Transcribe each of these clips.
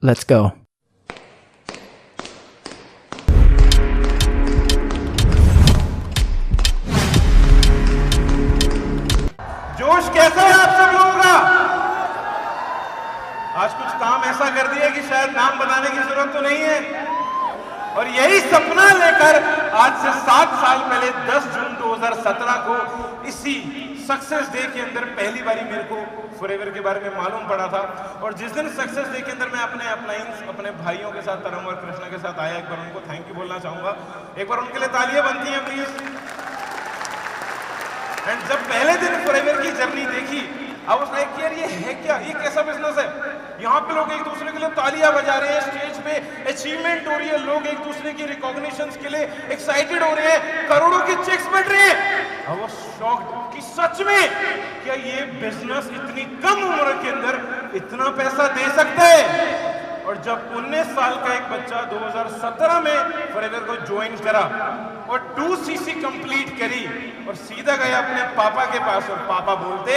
Let's go. जोश कैसा है आप सब लोगों का? आज कुछ काम ऐसा कर दिया कि शायद नाम बताने की जरूरत तो नहीं है। और यही सपना लेकर आज से 7 साल पहले 10 जून 2017 को इसी सक्सेस डे के अंदर पहली बारी मेरे को फॉरएवर के बारे में मालूम पड़ा था। और जिस दिन सक्सेस डे के अंदर मैं अपने अपलाइंस अपने भाइयों के साथ तरंग और कृष्णा के साथ आया, एक बार उनको थैंक यू बोलना चाहूंगा। एक बार उनके लिए तालियां बनती हैं प्लीज। एंड जब पहले दिन फॉरएवर की जर्नी देखी, अब उस लाइक यार ये है क्या, ये कैसा बिजनेस है? यहाँ पे लोग एक दूसरे के लिए तालियां बजा रहे हैं, स्टेज पे अचीवमेंट हो रही है, लोग एक दूसरे की रिकॉग्निशंस के लिए एक्साइटेड हो रहे हैं, करोड़ों के चेक्स बढ़ रहे हैं। अब वो शॉक्ड कि सच में क्या ये बिजनेस इतनी कम उम्र के अंदर इतना पैसा दे सकता है? और जब 19 साल का एक बच्चा 2017 में फॉरएवर को ज्वाइन करा और 2cc कंप्लीट करी और सीधा गया अपने पापा के पास, और पापा बोलते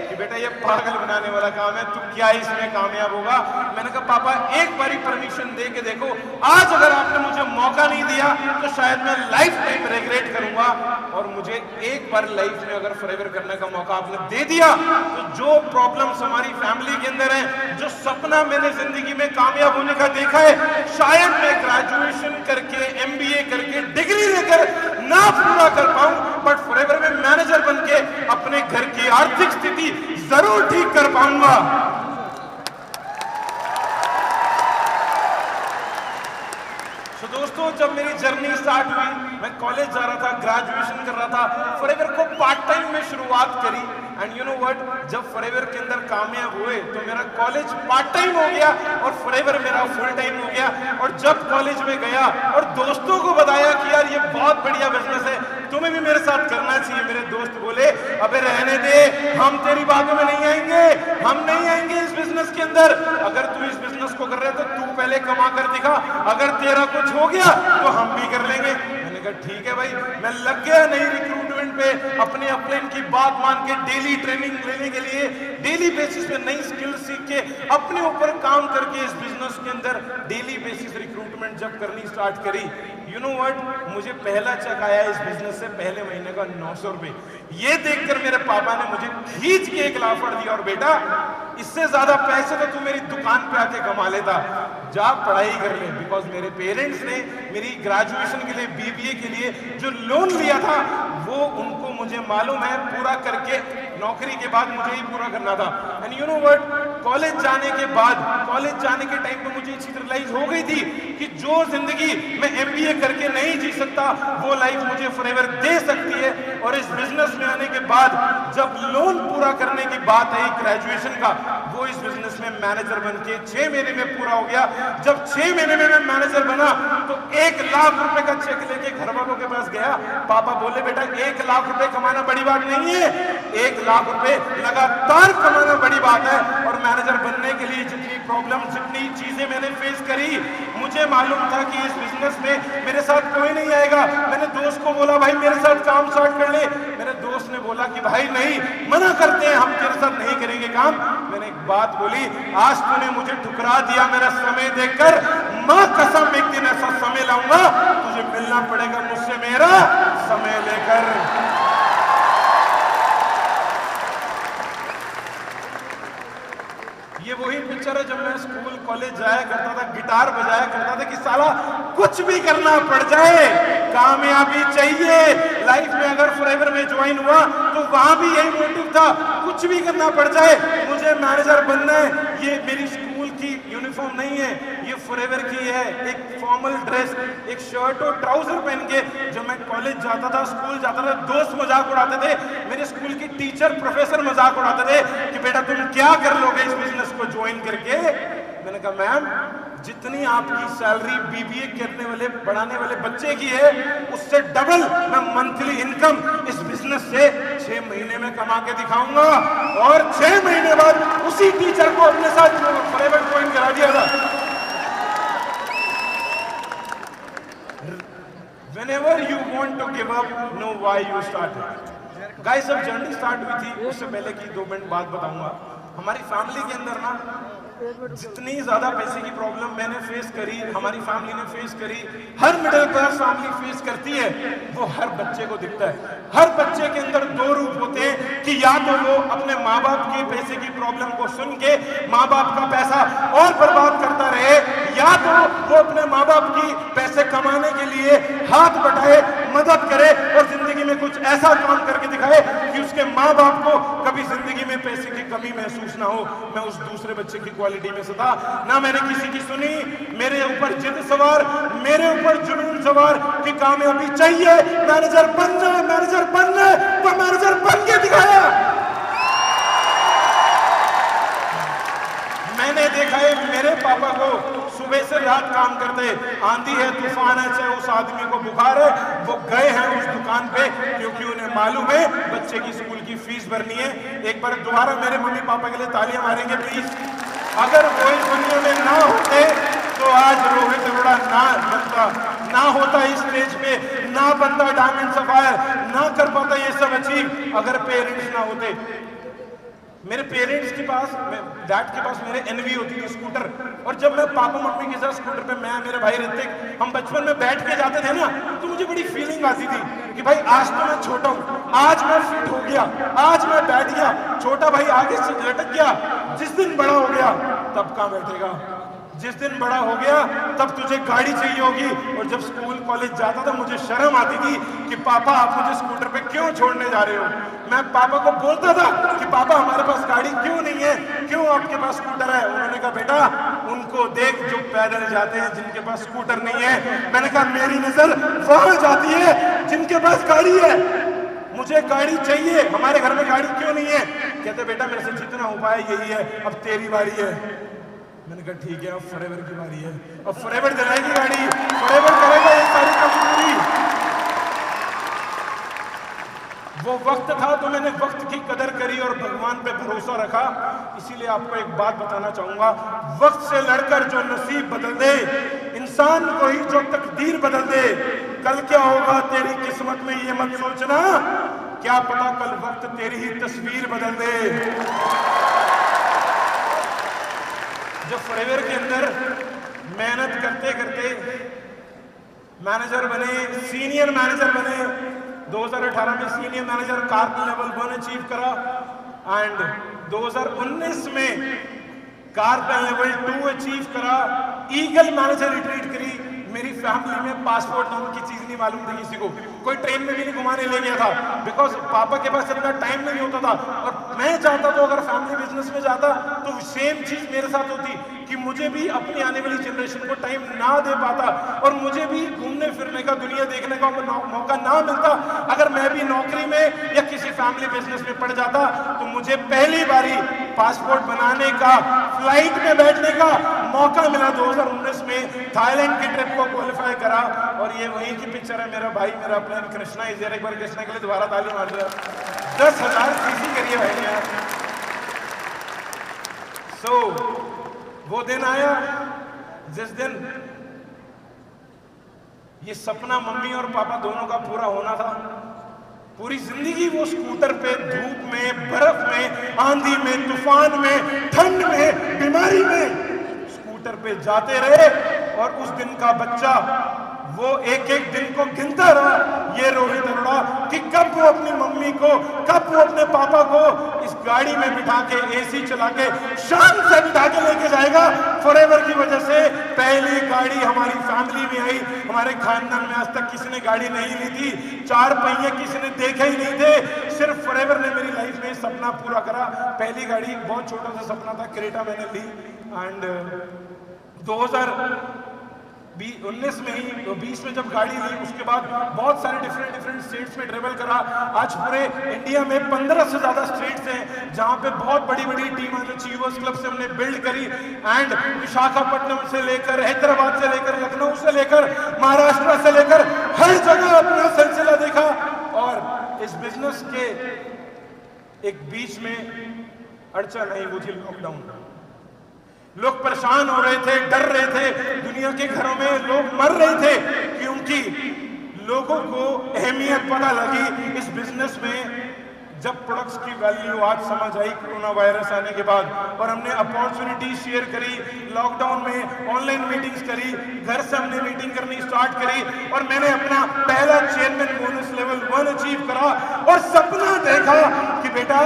कि बेटा ये पागल बनाने वाला काम है, तू क्या इसमें कामयाब होगा? मैंने कहा पापा एक बारी परमिशन दे के देखो, आज अगर आपने मुझे मौका नहीं दिया तो शायद मैं लाइफ टाइम रिग्रेट करूंगा। और मुझे एक बार लाइफ में अगर फॉरएवर करने का मौका आपने दे दिया तो जो प्रॉब्लम्स हमारी फैमिली के अंदर है, जो सपना मैंने जिंदगी में कामयाब होने का देखा है, शायद मैं ग्रेजुएशन करके MBA करके डिग्री लेकर ना पूरा कर पाऊं, बट फॉरएवर में मैनेजर बनके अपने घर की आर्थिक स्थिति जरूर ठीक कर पाऊंगा। तो दोस्तों, जब मेरी जर्नी स्टार्ट हुई, मैं कॉलेज जा रहा था, ग्रेजुएशन कर रहा था, फॉरएवर को पार्ट टाइम में शुरुआत करी। एंड यू नो व्हाट, जब फॉरएवर के अंदर कामयाब हुए तो मेरा कॉलेज पार्ट टाइम हो गया और फॉरएवर मेरा फुल टाइम हो गया। और जब कॉलेज में गया और दोस्तों को बताया कि यार ये बहुत बढ़िया बिजनेस है, तुम्हें भी मेरे साथ करना चाहिए, मेरे दोस्त बोले अबे रहने दे, हम तेरी बातों में नहीं आएंगे, हम नहीं आएंगे इस बिजनेस के अंदर। अगर तू इस बिजनेस को कर रहे तो तू पहले कमा कर दिखा, अगर तेरा कुछ हो गया तो हम भी कर लेंगे। मैंने कहा ठीक है भाई। मैं लग गया नई रिक्रूटमेंट पे, अपने अपलाइन की बात मान के डेली ट्रेनिंग लेने के लिए, डेली बेसिस पे नई स्किल सीख के अपने ऊपर काम करके इस बिजनेस के अंदर डेली बेसिस रिक्रूटमेंट जब करनी स्टार्ट करी, यू नो व्हाट, मुझे पहला चेक आया इस बिजनेस से पहले महीने का 900 रुपए। ये देखकर मेरे पापा ने मुझे खींच के एक लाफड़ दिया, और बेटा इससे ज्यादा पैसे तो तू मेरी दुकान पे आके कमा लेता, जा पढ़ाई कर ले। बिकॉज मेरे पेरेंट्स ने मेरी ग्रेजुएशन के लिए BBA के लिए जो लोन लिया था वो उनको मुझे मालूम है पूरा करके नौकरी के बाद मुझे ही पूरा करना था। And you know what, college जाने के बाद, कॉलेज जाने के टाइम पे मुझे ये चीज रियलाइज हो गई थी कि जो जिंदगी मैं MBA करके नहीं जी सकता वो लाइफ मुझे फॉरएवर दे सकती है। और इस बिजनेस में आने के बाद जब लोन पूरा करने की बात आई ग्रेजुएशन का, वो इस बिजनेस में मैनेजर बन के 6 महीने में पूरा हो गया। जब 6 महीने में मैं मैनेजर बना तो 1 लाख रुपए का चेक लेके घर वालों के पास गया। पापा बोले बेटा 1 लाख रुपए कमाना बड़ी बात नहीं है, 1 लाख रुपए लगातार कमाना बड़ी बात है। और मैनेजर बनने के लिए जितनी प्रॉब्लम, जितनी चीजें मैंने फेस करी, मुझे मालूम था कि इस बिजनेस में मेरे साथ कोई नहीं आएगा। मैंने दोस्त को बोला भाई मेरे साथ काम स्टार्ट कर ले। मेरे दोस्त ने बोला कि भाई नहीं, मना करते हैं, हम तेरे साथ नहीं करेंगे काम। मैंने एक बात बोली, आज तूने मुझे ठुकरा दिया मेरा समय देखकर, मां कसम एक दिन ऐसा समय लाऊंगा तुझे मिलना पड़ेगा मुझसे मेरा समय लेकर। ये वही पिक्चर है जब मैं स्कूल कॉलेज जाया करता था, गिटार बजाया करता था कि साला कुछ भी करना पड़ जाए, कामयाबी चाहिए लाइफ में। अगर फॉरएवर में ज्वाइन हुआ तो वहां भी यही मोटिव था, कुछ भी करना पड़ जाए, मुझे मैनेजर बनना है। ये मेरी स्कूल की यूनिफॉर्म नहीं है, ये फॉरएवर की है, एक फॉर्मल ड्रेस, एक शर्ट और ट्राउजर पहन के जब मैं कॉलेज जाता था, स्कूल जाता था, दोस्त मजाक उड़ाते थे, मेरे स्कूल की टीचर प्रोफेसर मजाक उड़ाते थे कि बेटा तुम क्या कर लोगे इस बिजनेस को ज्वाइन करके। मैंने कहा मैम जितनी आपकी सैलरी BBA करने वाले बढ़ाने वाले बच्चे की है उससे डबल मैं मंथली इनकम इस बिजनेस से 6 महीने में कमा के दिखाऊंगा। और 6 महीने बाद उसी टीचर को अपने साथ फॉरएवर ज्वाइन करा दिया था। Whenever you want to give up, know why you started. Guys, जब जर्नी स्टार्ट हुई थी उससे पहले की 2 मिनट बात बताऊंगा। हमारी फैमिली के अंदर ना जितनी ज्यादा पैसे की प्रॉब्लम मैंने फेस करी, हमारी फैमिली ने फेस करी, हर मिडिल क्लास फैमिली फेस करती है, वो हर बच्चे को दिखता है। हर बच्चे के अंदर दो रूप होते हैं कि या तो वो अपने माँ बाप के पैसे की प्रॉब्लम को सुन के माँ बाप का पैसा और बर्बाद करता रहे, या तो वो अपने माँ बाप की पैसे कमाने के लिए हाथ बटाए, मदद करे और जिंदगी में कुछ ऐसा काम करके दिखाए कि उसके माँ बाप को कभी जिंदगी में पैसे की कमी महसूस ना हो। मैं उस दूसरे बच्चे की क्वालिटी में से था ना, मैंने किसी की सुनी। मेरे ऊपर जिद सवार, मेरे ऊपर जुनून सवार कि कामयाबी चाहिए, मैनेजर बनना है, मैनेजर बनना है, तो मैनेजर बन के दिखाया। मैंने देखा है मेरे पापा को सुबह से रात काम करते, आंधी है, तूफान है, चाहे उस आदमी को बुखार है, वो गए हैं उस दुकान पे क्योंकि उन्हें मालूम है बच्चे की स्कूल की फीस भरनी है। एक बार दोबारा मेरे मम्मी पापा के लिए तालियां मारेंगे प्लीज। अगर वो इस दुनिया में ना होते तो आज रोहित अरोड़ा ना बनता, ना होता इस स्टेज पे, ना बनता डायमंड सफायर, ना कर पाता ये सब अचीव अगर पेरेंट्स ना होते। मेरे पेरेंट्स के पास, डैड के पास मेरे एनवी होती थी स्कूटर, और जब मैं पापा मम्मी के साथ स्कूटर पे, मैं मेरे भाई ऋतिक, हम बचपन में बैठ के जाते थे ना, तो मुझे बड़ी फीलिंग आती थी कि भाई आज तो मैं छोटा हूँ, आज मैं फिट हो गया, आज मैं बैठ गया, छोटा भाई आगे से लटक गया, जिस दिन बड़ा हो गया तब कहाँ बैठेगा, जिस दिन बड़ा हो गया तब तुझे गाड़ी चाहिए होगी। और जब स्कूल कॉलेज जाता था मुझे शर्म आती थी कि पापा आप मुझे स्कूटर पे क्यों छोड़ने जा रहे हो। मैं पापा को बोलता था कि पापा हमारे पास गाड़ी क्यों नहीं है, क्यों आपके पास स्कूटर है। उन्होंने कहा बेटा उनको देख जो पैदल जाते हैं, जिनके पास स्कूटर नहीं है। मैंने कहा मेरी नजर वहां जाती है जिनके पास गाड़ी है, मुझे गाड़ी चाहिए, हमारे घर में गाड़ी क्यों नहीं है। कहते बेटा मेरे से जितना उपाय यही है, अब तेरी बारी है। मैंने कहा ठीक है, अब फॉरएवर की बारी है, अब फॉरएवर दिलाएगी गाड़ी, फॉरएवर करेगा ये सारी कमी पूरी। वो वक्त था तो मैंने वक्त की कदर करी और भगवान पे भरोसा रखा। इसीलिए आपको एक बात बताना चाहूंगा, वक्त से लड़कर जो नसीब बदल दे, इंसान को ही जो तकदीर बदल दे, कल क्या होगा तेरी किस्मत में ये मत सोचना, क्या पता कल वक्त तेरी ही तस्वीर बदल दे। जब फॉरएवर के अंदर मेहनत करते करते मैनेजर बने, सीनियर मैनेजर बने, 2018 में senior manager car plan level 1 achieve करा, एंड 2019 में कार्पल लेवल 2 अचीव करा, ईगल मैनेजर रिट्रीट करी। मेरी फैमिली में पासपोर्ट नाम की चीज नहीं मालूम थी किसी को, कोई ट्रेन में भी नहीं घुमाने ले गया था, बिकॉज पापा के पास इतना टाइम नहीं होता था। और मैं चाहता तो अगर फैमिली बिजनेस में जाता तो सेम चीज मेरे साथ होती कि मुझे भी अपनी आने वाली जनरेशन को टाइम ना दे पाता और मुझे भी घूमने फिरने का, दुनिया देखने का मौका ना मिलता। अगर मैं भी नौकरी में या किसी फैमिली बिजनेस में पड़ जाता तो मुझे पहली बारी पासपोर्ट बनाने का, फ्लाइट में बैठने का मौका मिला। 2019 में थाईलैंड की ट्रिप को क्वालिफाई करा, और ये वही की पिक्चर है, मेरा भाई मेरा अपना कृष्णा इज एक बार कृष्णा के लिए दोबारा ताली मार दिया। 10,000 सीसी करिए भाई यार। वो दिन आया जिस दिन ये सपना मम्मी और पापा दोनों का पूरा होना था। पूरी जिंदगी वो स्कूटर पे धूप में, बर्फ में, आंधी में, तूफान में, ठंड में, बीमारी में स्कूटर पे जाते रहे, और उस दिन का बच्चा वो एक एक दिन को गिनता रहा, ये रोहित अरोड़ा, कि कब वो अपनी मम्मी को, कब वो अपने पापा को इस गाड़ी में बिठा के, एसी चला के, शान से बिठा के लेके जाएगा। फॉरएवर की वजह से पहली गाड़ी हमारी फैमिली में आई। हमारे खानदान में आज तक किसी ने गाड़ी नहीं ली थी, 4 पहिए किसी ने देखे ही नहीं थे। सिर्फ फॉरएवर ने मेरी लाइफ में सपना पूरा करा। पहली गाड़ी बहुत छोटा सा सपना था, क्रेटा मैंने ली, एंड 2019 में ही, 20 में जब गाड़ी ली, उसके बाद बहुत सारे डिफरेंट स्टेट्स में ट्रेवल करा। आज पूरे इंडिया में 15 से ज्यादा स्टेट्स हैं जहां पे बहुत बड़ी बड़ी टीम जो चीवर्स क्लब से हमने बिल्ड करी, एंड विशाखापट्टनम से लेकर, हैदराबाद से लेकर, लखनऊ से लेकर, महाराष्ट्र से लेकर, हर जगह अपना सिलसिला देखा। और इस बिजनेस के एक बीच में अड़चन आई, वो थी लॉकडाउन। लोग परेशान हो रहे थे, डर रहे थे, दुनिया के घरों में लोग मर रहे थे, क्योंकि लोगों को अहमियत पता लगी इस बिजनेस में जब प्रोडक्ट्स की वैल्यू आज समझ आई कोरोना वायरस आने के बाद, और हमने अपॉर्चुनिटी शेयर करी, लॉकडाउन में ऑनलाइन मीटिंग्स करी, घर से हमने मीटिंग करनी स्टार्ट करी, और मैंने अपना पहला चेयरमैन बोनस लेवल 1 अचीव करा, और सपना देखा कि बेटा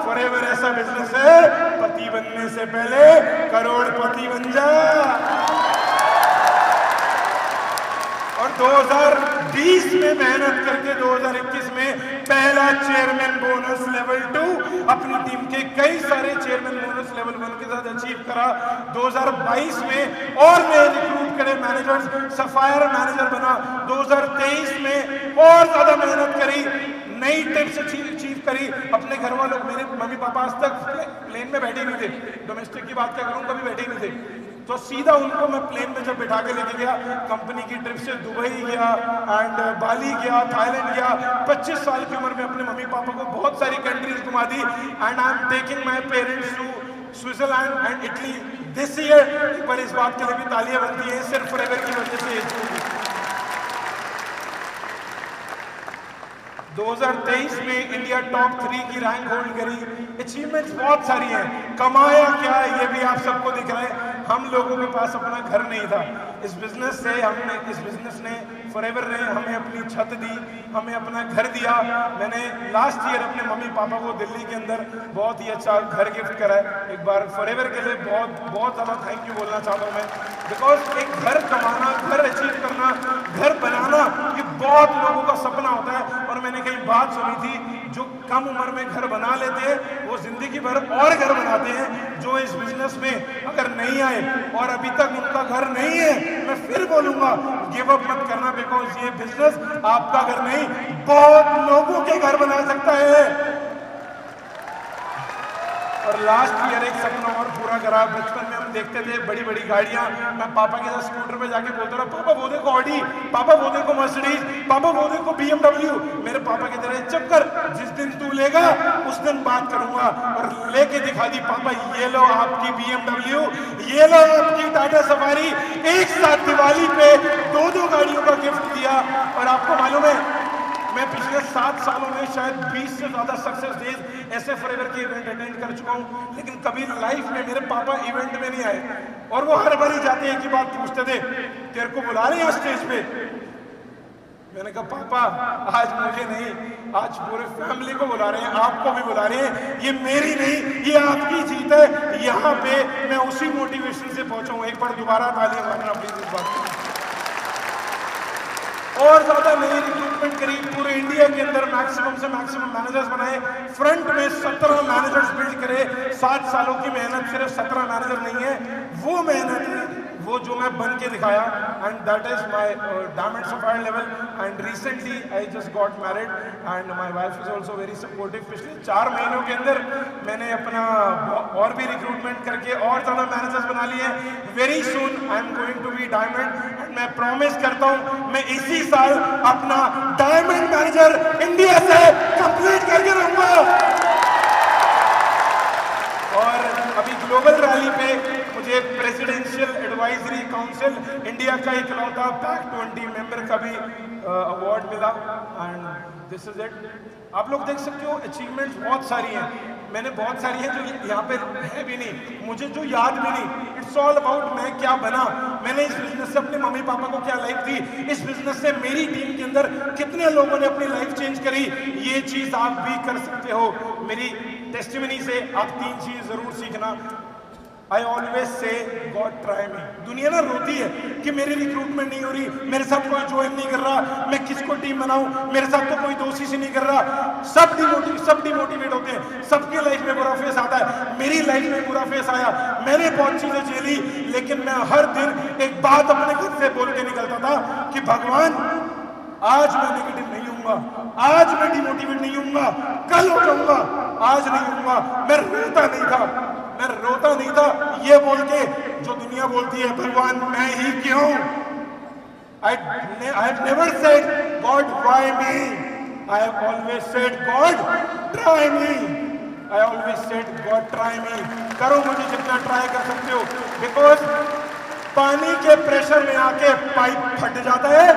फॉरएवर ऐसा बिजनेस है, पति बनने से पहले करोड़पति बन जा। और 2020 में मेहनत करके 2021 में पहला चेयरमैन बोनस लेवल 2 अपनी टीम के कई सारे चेयरमैन बोनस लेवल 1 के साथ अचीव करा। 2022 में और नए रिक्रूट करे मैनेजर्स, सफायर मैनेजर बना। 2023 में और ज्यादा मेहनत करी, नई टिप्स अचीव करी। अपने घर वालों, मेरे मम्मी पापा आज तक प्लेन में बैठे नहीं थे, डोमेस्टिक की बात क्या करूं, कभी बैठे नहीं थे, तो सीधा उनको मैं प्लेन में जब बैठा के लेके गया, कंपनी की ट्रिप से दुबई गया एंड बाली गया, थाईलैंड गया। 25 साल की उम्र में अपने मम्मी पापा को बहुत सारी कंट्रीज घुमा दी, and I am taking my parents to Switzerland and Italy this year. एक बार इस बात के लिए भी तालियां बनती हैं, सिर्फ फॉरएवर की वजह से। 2023 में इंडिया टॉप 3 की रैंक होल्ड करी। अचीवमेंट्स बहुत सारी हैं। कमाया क्या है ये भी आप सबको दिख रहा है। हम लोगों के पास अपना घर नहीं था, इस बिजनेस ने फॉरएवर ने हमें अपनी छत दी, हमें अपना घर दिया। मैंने लास्ट ईयर अपने मम्मी पापा को दिल्ली के अंदर बहुत ही अच्छा घर गिफ्ट करा है। एक बार फॉरएवर के लिए बहुत ज़्यादा थैंक यू बोलना चाहता हूँ मैं, बिकॉज एक घर कमाना, घर अचीव करना, घर बनाना, ये बहुत लोगों का सपना होता है। और मैंने कई बात सुनी थी, जो कम उम्र में घर बना लेते हैं वो जिंदगी भर और घर बनाते हैं। जो इस बिजनेस में अगर नहीं आए और अभी तक उनका घर नहीं है, मैं फिर बोलूंगा गिव अप मत करना, बिकॉज ये बिजनेस आपका घर नहीं, बहुत लोगों के घर बना सकता है। और लास्ट ईयर एक सपना और पूरा करा। बचपन में हम देखते थे बड़ी बड़ी गाड़ियां, मैं पापा के साथ स्कूटर पे जाके बोलता था, पापा वो देखो ऑडी, पापा वो देखो मर्सिडीज, पापा वो देखो BMW। मेरे पापा कहते रहे चुप कर, जिस दिन तू लेगा उस दिन बात करूंगा। और लेके दिखा दी, पापा ये लो आपकी BMW, ये लो आपकी टाटा सफारी। एक साथ दिवाली पे 2-2 गाड़ियों का गिफ्ट दिया। और आपको मालूम है, मैं पिछले 7 सालों में शायद 20 से ज्यादा सक्सेस डेज ऐसे फॉरएवर के इवेंट अटेंड कर चुका हूं, लेकिन कभी लाइफ में मेरे पापा इवेंट में नहीं आए। और वो हर बार ही जाते हैं कि बात पूछते थे, तेरे को बुला रहे हैं स्टेज पे? मैंने कहा पापा आज मुझे नहीं, आज पूरे फैमिली को बुला रहे हैं, आपको भी बुला रहे हैं। ये मेरी नहीं, ये आपकी जीत है। यहाँ पे मैं उसी मोटिवेशन से पहुंचा हूं। एक बार दोबारा तालियां मारना प्लीज इस बात को। और ज्यादा नई रिक्रूटमेंट करी, पूरे इंडिया के अंदर मैक्सिमम से मैक्सिमम मैनेजर्स बनाए। फ्रंट में 17 मैनेजर्स बिल्ड करे। 7 सालों की मेहनत सिर्फ 17 मैनेजर नहीं है, वो मेहनत है वो जो मैं बन के दिखाया, and that is my diamond sapphire level. And recently I just got married and my wife is also very supportive. पिछले 4 महीनों के अंदर मैंने अपना और भी रिक्रूटमेंट करके और ज्यादा मैनेजर्स बना लिए हैं। Very soon I am going to be diamond, and मैं प्रॉमिस करता हूं मैं इसी साल अपना डायमंड मैनेजर इंडिया से कंप्लीट करके रहूंगा। और अभी ग्लोबल रैली पे मुझे प्रेसिडेंशियल एडवाइजरी काउंसिल इंडिया का इकलौता पैक 20 मेंबर का भी अवार्ड मिला, एंड दिस इज इट। आप लोग देख सकते हो अचीवमेंट्स बहुत सारी हैं। मैंने बहुत सारी हैं जो यहाँ पे है भी नहीं, मुझे जो याद भी नहीं। इट्स ऑल अबाउट मैं क्या बना, मैंने इस बिजनेस से अपने मम्मी पापा को क्या लाइफ दी, इस बिजनेस से मेरी टीम के अंदर कितने लोगों ने अपनी लाइफ चेंज करी। ये चीज आप भी कर सकते हो। मेरी टेस्टिमनी से आप 3 चीज जरूर सीखना। I always say God try me. दुनिया ना रोती है कि मेरी रिक्रूटमेंट नहीं हो रही, मेरे साथ कोई ज्वाइन नहीं कर रहा, मैं किसको टीम बनाऊं, मेरे साथ तो कोई दोषी से नहीं कर रहा। सब डिमोटिवेट होते हैं, सबके लाइफ में बुरा फेस आता है। मेरी लाइफ में बुरा फेस आया, मैंने बहुत चीजें झेली, लेकिन मैं हर दिन एक बात अपने खुद से बोल के निकलता था कि भगवान आज मैं नेगेटिव नहीं हूँगा, आज मैं डिमोटिवेट नहीं हूँगा, कल हो जाऊंगा, आज नहीं हूँगा। मैं रोता नहीं था ये बोल के जो दुनिया बोलती है भगवान मैं ही क्यों। I have never said God why me, I have always said God try me, I always said God try me। करो मुझे जितना ट्राई कर सकते हो, बिकॉज पानी के प्रेशर में आके पाइप फट जाता है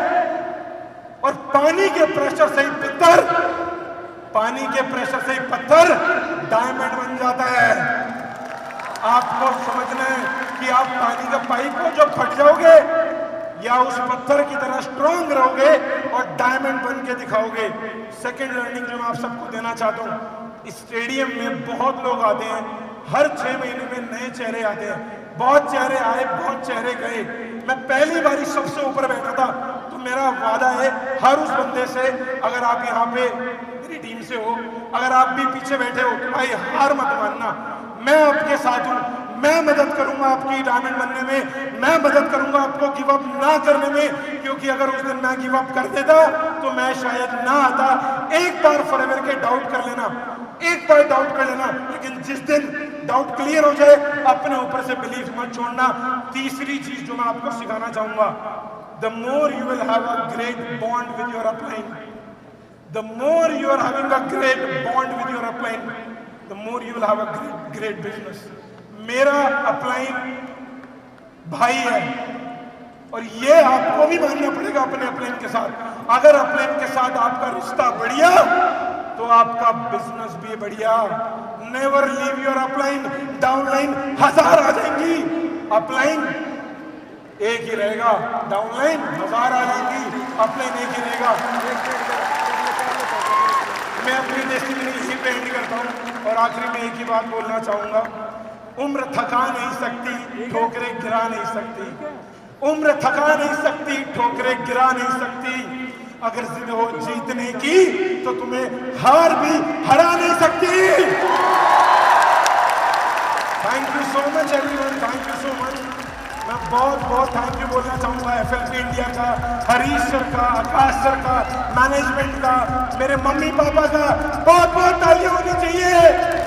और पानी के प्रेशर से पत्थर पानी के प्रेशर से ही पत्थर डायमंड बन जाता है। आपको समझना है कि आप पानी का पाइप हो जो फट जाओगे या उस पत्थर की तरह स्ट्रॉन्ग रहोगे और डायमंड बन के दिखाओगे। सेकेंड लर्निंग जो मैं आप सबको देना चाहता हूं, स्टेडियम में बहुत लोग आते हैं, हर 6 महीने में नए चेहरे आते हैं। बहुत चेहरे आए, बहुत चेहरे गए। मैं पहली बारी सबसे ऊपर बैठा था, तो मेरा वादा है हर उस बंदे से, अगर आप यहाँ पे मेरी टीम से हो, अगर आप भी पीछे बैठे हो तो भाई हार मत मानना, मैं आपके साथ हूं, मैं मदद करूंगा आपकी डायमंड बनने में, मैं मदद करूंगा आपको गिव अप ना करने में, क्योंकि अगर उस दिन मैं गिव अप कर देता तो मैं शायद ना आता। एक बार फॉरएवर के डाउट कर लेना, एक बार डाउट कर लेना, लेकिन जिस दिन डाउट क्लियर हो जाए अपने ऊपर से बिलीफ मत छोड़ना। तीसरी चीज जो मैं आपको सिखाना चाहूंगा, the more you will have a great bond with your upline, the more you are having a great bond with your upline, the more you will have a great business. मेरा अपलाइन भाई है और ये आपको भी मानना पड़ेगा अपने अपलाइन के साथ। अगर अपलाइन के साथ आपका रिश्ता बढ़िया तो आपका बिजनेस भी बढ़िया। Never leave your upline, downline 1000 आ जाएंगी, अपलाइन एक ही रहेगा, डाउनलाइन 1000 आ जाएंगी, अपलाइन एक ही रहेगा। मैं अपनी डेस्टिनी इसी पे एंड करता हूं और आखिरी में एक ही बात बोलना चाहूंगा, उम्र थका नहीं सकती, ठोकरें गिरा नहीं सकती। उम्र थका नहीं सकती, ठोकरें गिरा नहीं सकती। अगर जिद हो जीतने की तो तुम्हें हार भी हरा नहीं सकती। Thank you so much everyone, thank you so much. मैं बहुत बहुत थैंक यू बोलना चाहूंगा FLP इंडिया का, हरीश सर का, आकाश सर का, मैनेजमेंट का, मेरे मम्मी पापा का। बहुत बहुत तालियां होनी चाहिए।